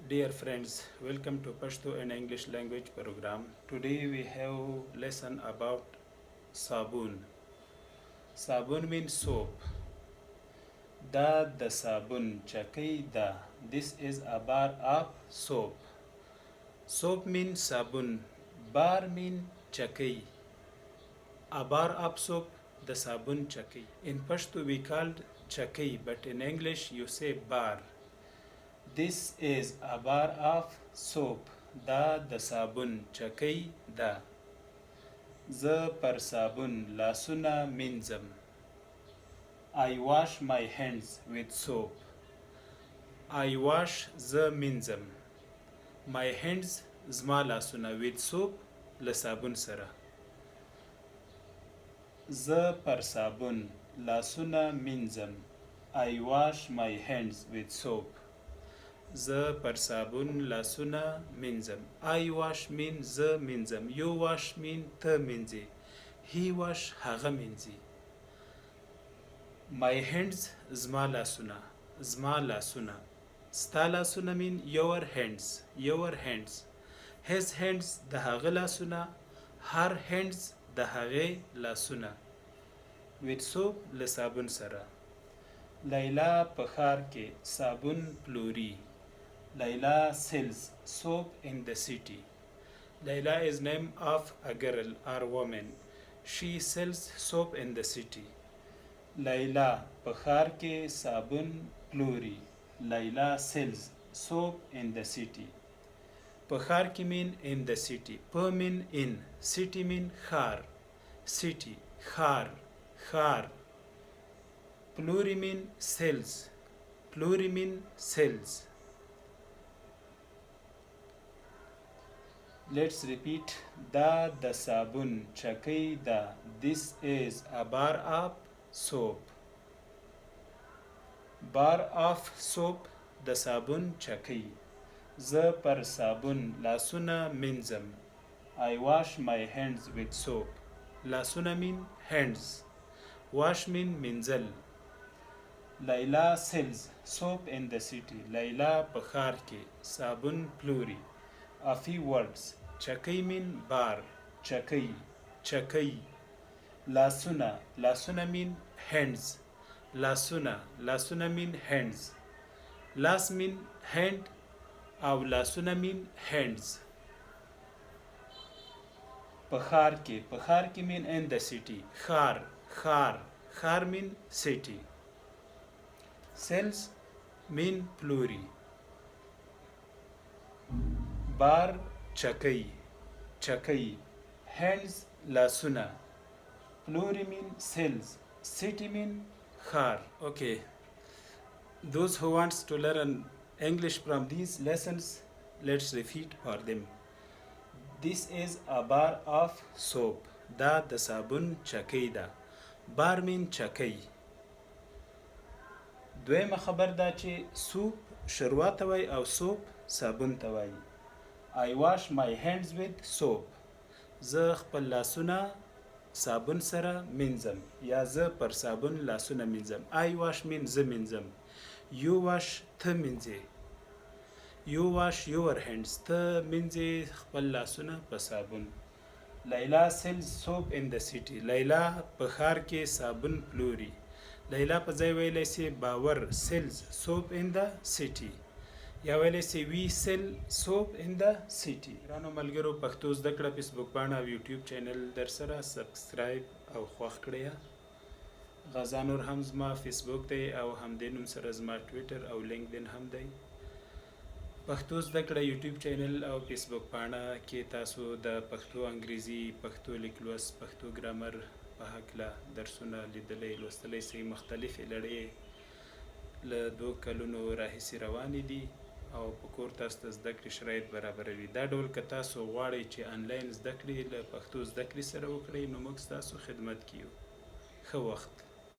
Dear friends, welcome to Pashto and English language program. Today we have lesson about sabun. Sabun means soap. Da the sabun chakai da. This is a bar of soap. Soap means sabun. Bar means chakai. A bar of soap, the sabun chakai. In Pashto we called chakai, but in English you say bar. This is a bar of soap. دا د صابون چکی ده. زه پر صابون لاسونه مینځم. I wash my hands with soap. I wash زه مینځم. My hands زما لاسونه with soap له صابون سره. زه پر صابون لاسونه مینځم. I wash my hands with soap. زه پر صابون لاسونه مینځم. I wash mean زه مینځم. You wash mean ته مینځې. He wash هغه مینځي. My hands زما لاسونه. زما لاسونه. ستا لاسونه mean your hands. Your hands. His hands د هغه لاسونه. Her hands د هغې لاسونه. with soap له صابون سره. لیلا په ښار کې صابون پلوري. Laila sells soap in the city. Laila is name of a girl or woman. She sells soap in the city. Laila په ښار کې صابون پلوري. Laila sells soap in the city. په ښار کې mean in the city. په mean in. City mean ښار. City ښار ښار. پلوري mean sells. پلوري mean sells. Let's repeat. Da the sabun chakai da. This is a bar of soap. Bar of soap the sabun chakai. Za par sabun lasuna minzam. I wash my hands with soap. Lasuna mean hands. Wash mean minzal. Laila sells soap in the city. Laila pakhar ke sabun pluri. A few words. Chakai mean bar. Chakai. Chakai. Lasuna. Lasuna mean hands. Lasuna. Lasuna mean hands. Las mean hand. Aw lasuna mean hands. Pakhar ke. Pakhar ke mean in the city. Khar. Khar. Khar mean city. Cells mean plural. Bar chakai. Chakai. Hands lasuna. Plural mean cells. City mean khar. Okay. Those who wants to learn English from these lessons, let's repeat for them. This is a bar of soap. Da the sabun chakai da. Bar mean chakai. دویمه خبر دا چې سوپ شروع ته وای او سوپ صابون ته وای. I wash my hands with soap. زه خپل لاسونه صابون سره مینځم یا زه پر صابون لاسونه مینځم. I wash mean زه مینځم. You wash ته مینځې. You wash your hands ته مینځې خپل لاسونه په صابون. لیلا sells soap in the city. لیلا په ښار کې صابون پلوري. لیلا په ځای ویلی سي باور sells soap in the city یا ویلی سي we sell soap in the city. ګرانو ملګرو پښتو زده کړه فیسبوک پاڼه او یوټیوب چینل در سره سبسکرایب او خوښ کړئ. غزا نور هم زما فیسبوک دی او همدې نوم سره زما ټویټر او لینکدین هم دی. پښتو زده کړه یوټیوب چینل او فیسبوک پاڼه کې تاسو د پښتو انګریزي پښتو لیک لوست پښتو ګرامر په هکله درسونه لیدلی لوستلی سئ. مختلفې لړۍ له 2 کلونو راهیسې روانې دي او په کور تاسو ته زده کړې شرایط برابروي. دا ډول که تاسو غواړئ چې آنلاین زده کړې له پښتو زده کړې سره وکړئ نو موږ ستاسو خدمت کې یو. ښه وخت.